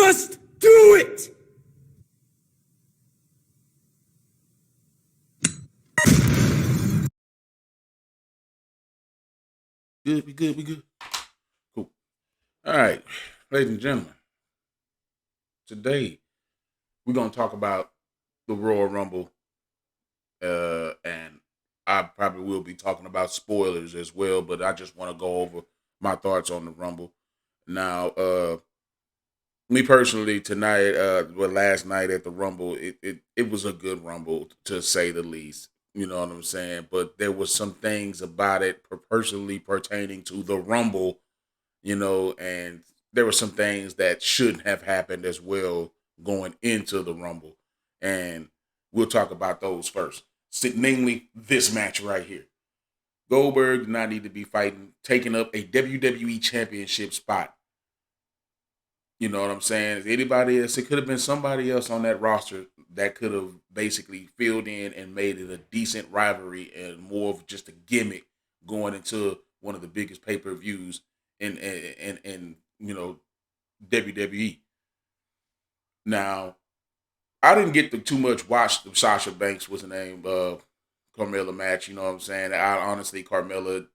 Just do it! Good, we good, we good. Cool. All right, ladies and gentlemen, today we're gonna talk about the Royal Rumble, and I probably will be talking about spoilers as well. But I just want to go over my thoughts on the Rumble. Now, me personally, tonight, last night at the Rumble, it was a good Rumble to say the least. You know what I'm saying? But there was some things about it, personally pertaining to the Rumble, and there were some things that shouldn't have happened as well going into the Rumble, and we'll talk about those first. Namely, this match right here. Goldberg did not need to be fighting, taking up a WWE Championship spot. You know what I'm saying? Anybody else, it could have been somebody else on that roster that could have basically filled in and made it a decent rivalry and more of just a gimmick going into one of the biggest pay per views in WWE. Now, I didn't get to too much watch the Sasha Banks was the name Carmella match. You know what I'm saying? I honestly, Carmella,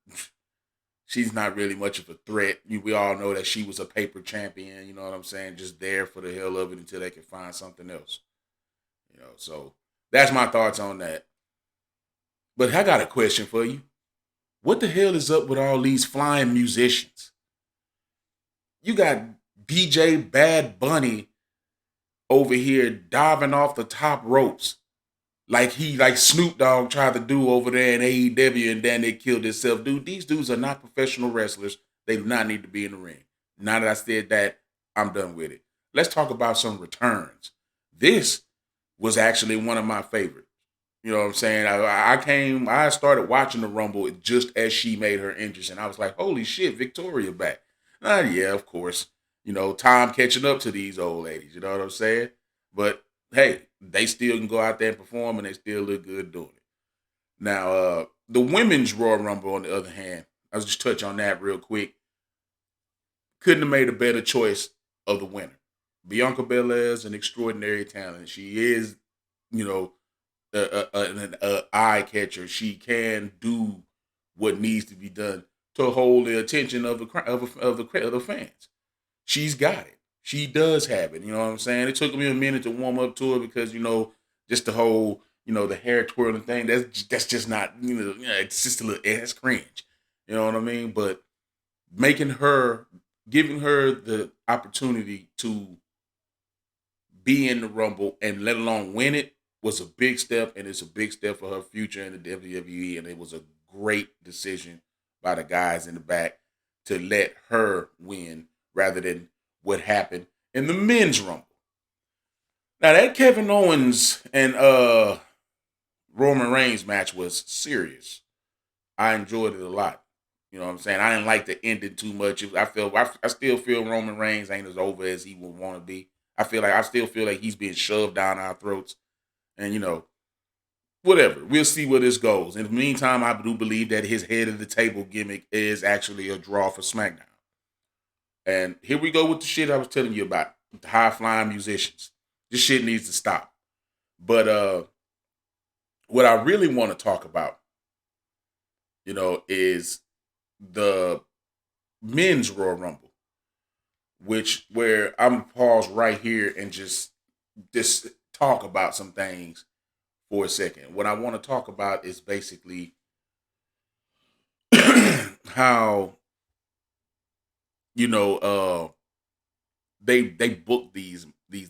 she's not really much of a threat. We all know that she was a paper champion. You know what I'm saying? Just there for the hell of it until they can find something else. So that's my thoughts on that. But I got a question for you. What the hell is up with all these flying musicians? You got DJ Bad Bunny over here diving off the top ropes like Snoop Dogg tried to do over there in AEW and then they killed himself. Dude, these dudes are not professional wrestlers. They do not need to be in the ring. Now that I said that, I'm done with it. Let's talk about some returns. This was actually one of my favorites. You know what I'm saying? I started watching the Rumble just as she made her entrance, and I was like, holy shit, Victoria back. Yeah, of course. Time catching up to these old ladies. You know what I'm saying? But hey, they still can go out there and perform, and they still look good doing it. Now, the women's Royal Rumble, on the other hand, I'll just touch on that real quick. Couldn't have made a better choice of the winner. Bianca Belair is an extraordinary talent. She is, you know, an eye catcher. She can do what needs to be done to hold the attention of the fans. She's got it. She does have it. You know what I'm saying? It took me a minute to warm up to it because just the whole the hair twirling thing. That's just not it's just a little it's cringe. You know what I mean? But making her, giving her the opportunity to be in the Rumble and let alone win it was a big step, and it's a big step for her future in the WWE. And it was a great decision by the guys in the back to let her win rather than what happened in the men's Rumble. Now that Kevin Owens and Roman Reigns match was serious. I enjoyed it a lot. You know what I'm saying? I didn't like the ending too much. I still feel Roman Reigns ain't as over as he would want to be. I still feel like he's being shoved down our throats. And whatever. We'll see where this goes. In the meantime, I do believe that his head of the table gimmick is actually a draw for SmackDown. And here we go with the shit I was telling you about. The high flying musicians. This shit needs to stop. But what I really want to talk about, is the men's Royal Rumble, where I'm gonna pause right here and just talk about some things for a second. What I want to talk about is basically how they book these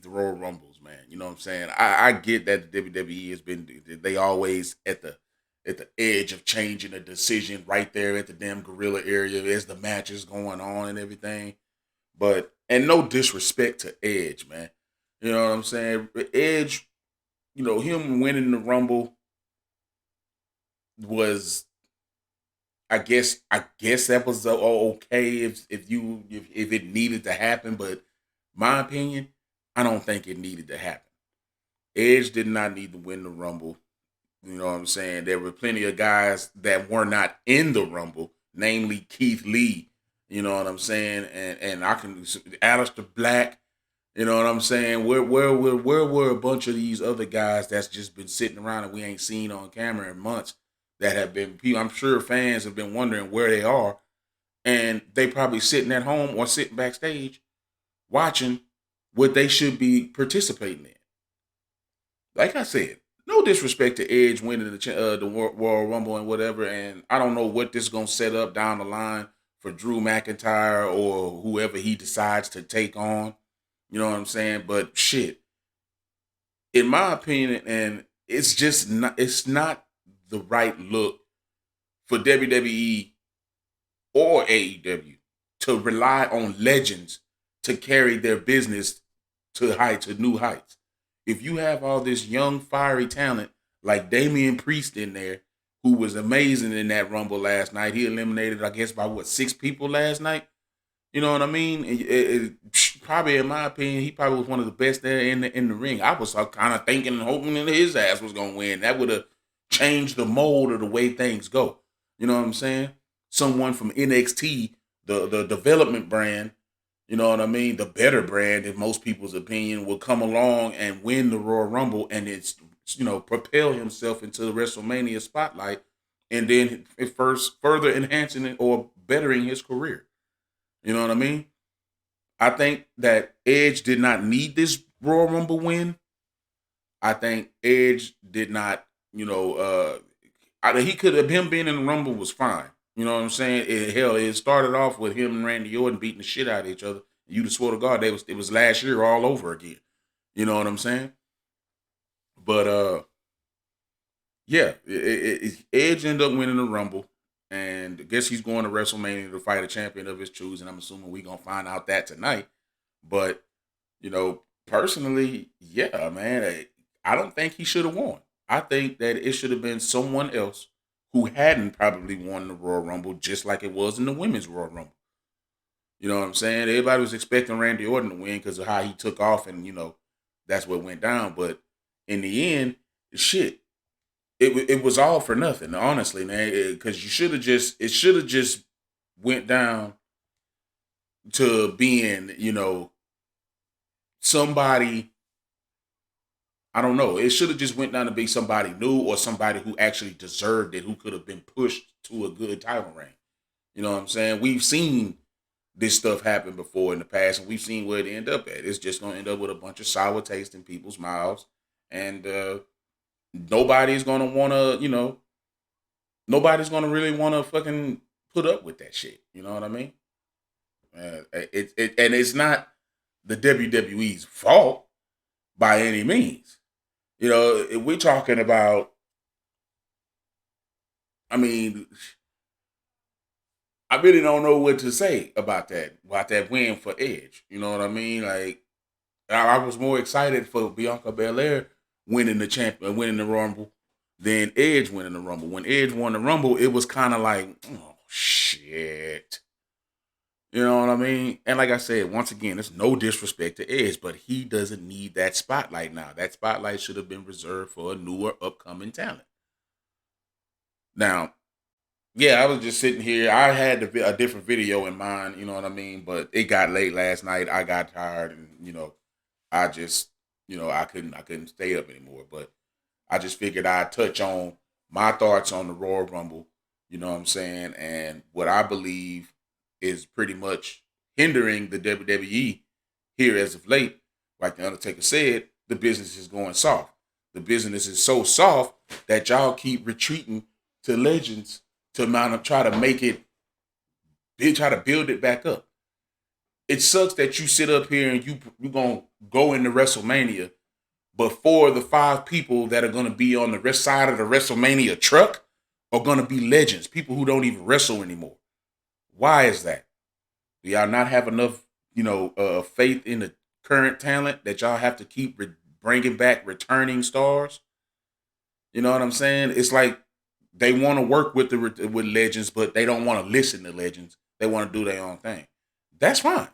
Royal Rumbles, man. You know what I'm saying? I get that the WWE has been, they always at the edge of changing a decision right there at the damn gorilla area as the match is going on and everything. But and no disrespect to Edge, man. You know what I'm saying? Edge, him winning the Rumble was, I guess that was okay if it needed to happen, but my opinion, I don't think it needed to happen. Edge did not need to win the Rumble. You know what I'm saying? There were plenty of guys that were not in the Rumble, namely Keith Lee. You know what I'm saying? And I can Aleister Black. You know what I'm saying? Where were a bunch of these other guys that's just been sitting around and we ain't seen on camera in months that have been people? I'm sure fans have been wondering where they are, and they probably sitting at home or sitting backstage watching what they should be participating in. Like I said, no disrespect to Edge winning the Royal Rumble and whatever, and I don't know what this is gonna set up down the line for Drew McIntyre or whoever he decides to take on. You know what I'm saying? But shit, in my opinion, and it's not the right look for WWE or AEW to rely on legends to carry their business to new heights. If you have all this young fiery talent like Damian Priest in there, who was amazing in that Rumble last night, he eliminated I guess by what 6 people last night. You know what I mean? Probably, in my opinion, he probably was one of the best there in the ring. I was kind of thinking and hoping that his ass was gonna win. That would have changed the mold of the way things go. You know what I'm saying? Someone from NXT, the development brand, you know what I mean, the better brand, in most people's opinion, will come along and win the Royal Rumble, and it's propel himself into the WrestleMania spotlight, and then it first further enhancing it or bettering his career. You know what I mean? I think that Edge did not need this Royal Rumble win. I think Edge did not, he could have him being in the Rumble was fine. You know what I'm saying? It started off with him and Randy Orton beating the shit out of each other. You'd have swore to God it was last year all over again. You know what I'm saying? But yeah, Edge ended up winning the Rumble, and I guess he's going to WrestleMania to fight a champion of his choosing. I'm assuming we're gonna find out that tonight. But personally, yeah, man, I don't think he should have won. I think that it should have been someone else who hadn't probably won the Royal Rumble, just like it was in the Women's Royal Rumble. You know what I'm saying? Everybody was expecting Randy Orton to win because of how he took off, and that's what went down. But in the end, shit, it was all for nothing, honestly, man. Because it should have just went down to being, somebody. I don't know. It should have just went down to be somebody new or somebody who actually deserved it, who could have been pushed to a good title reign. You know what I'm saying? We've seen this stuff happen before in the past, and we've seen where it end up at. It's just gonna end up with a bunch of sour taste in people's mouths, and nobody's gonna wanna, nobody's gonna really wanna fucking put up with that shit. You know what I mean? And it's not the WWE's fault by any means. If we're talking about, I mean, I really don't know what to say about that win for Edge. You know what I mean? Like, I was more excited for Bianca Belair winning the Rumble, than Edge winning the Rumble. When Edge won the Rumble, it was kind of like, oh shit. You know what I mean? And like I said, once again, it's no disrespect to Edge, but he doesn't need that spotlight now. That spotlight should have been reserved for a newer, upcoming talent. Now, yeah, I was just sitting here. I had a different video in mind, you know what I mean? But it got late last night. I got tired, and I just, I couldn't stay up anymore. But I just figured I'd touch on my thoughts on the Royal Rumble, you know what I'm saying, and what I believe is pretty much hindering the WWE here as of late. Like the Undertaker said, the business is going soft. The business is so soft that y'all keep retreating to legends to try to make it, try to build it back up. It sucks that you sit up here and you gonna go into WrestleMania, but 4 of the 5 people that are gonna be on the rest side of the WrestleMania truck are gonna be legends, people who don't even wrestle anymore. Why is that? Do y'all not have enough, faith in the current talent that y'all have to keep bringing back returning stars? You know what I'm saying? It's like they want to work with with legends, but they don't want to listen to legends. They want to do their own thing. That's fine.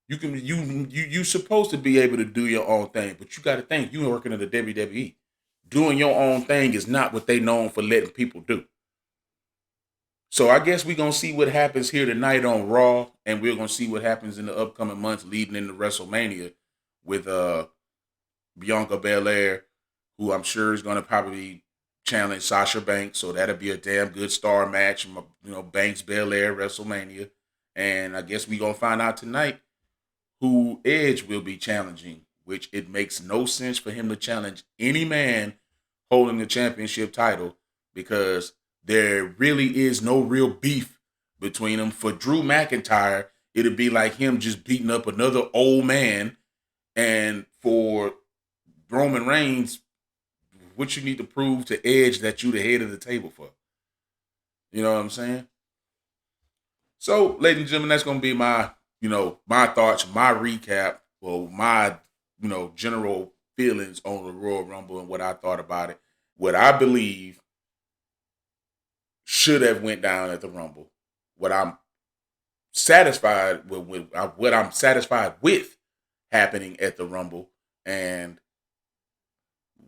You supposed to be able to do your own thing, but you got to think you working at the WWE. Doing your own thing is not what they known for letting people do. So I guess we're gonna see what happens here tonight on Raw, and we're gonna see what happens in the upcoming months leading into WrestleMania. with Bianca Belair, who I'm sure is going to probably challenge Sasha Banks. So that'll be a damn good star match. Banks Belair WrestleMania, and I guess we gonna find out tonight who Edge will be challenging. Which it makes no sense for him to challenge any man holding the championship title because there really is no real beef between them. For Drew McIntyre, it'd be like him just beating up another old man. And for Roman Reigns, what you need to prove to Edge that you the head of the table for. You know what I'm saying? So, ladies and gentlemen, that's gonna be my thoughts, my recap, well, my general feelings on the Royal Rumble and what I thought about it. What I believe should have went down at the Rumble. What I'm satisfied with what I'm satisfied with happening at the Rumble, and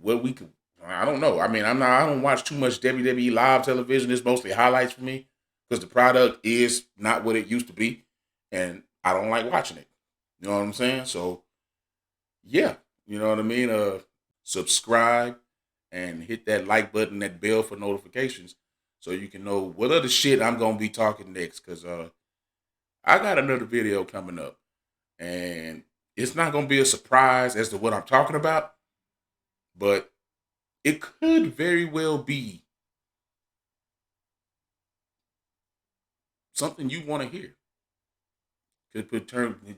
what we could. I don't know. I mean, I don't watch too much WWE live television. It's mostly highlights for me because the product is not what it used to be, and I don't like watching it. You know what I'm saying? So, yeah, you know what I mean. Subscribe and hit that like button, that bell for notifications, so you can know what other shit I'm gonna be talking next. Cause I got another video coming up, and it's not gonna be a surprise as to what I'm talking about, but it could very well be something you want to hear. Could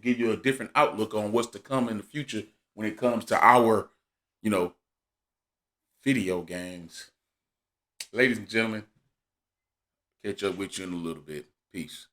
give you a different outlook on what's to come in the future when it comes to our, you know, video games. Ladies and gentlemen, catch up with you in a little bit. Peace.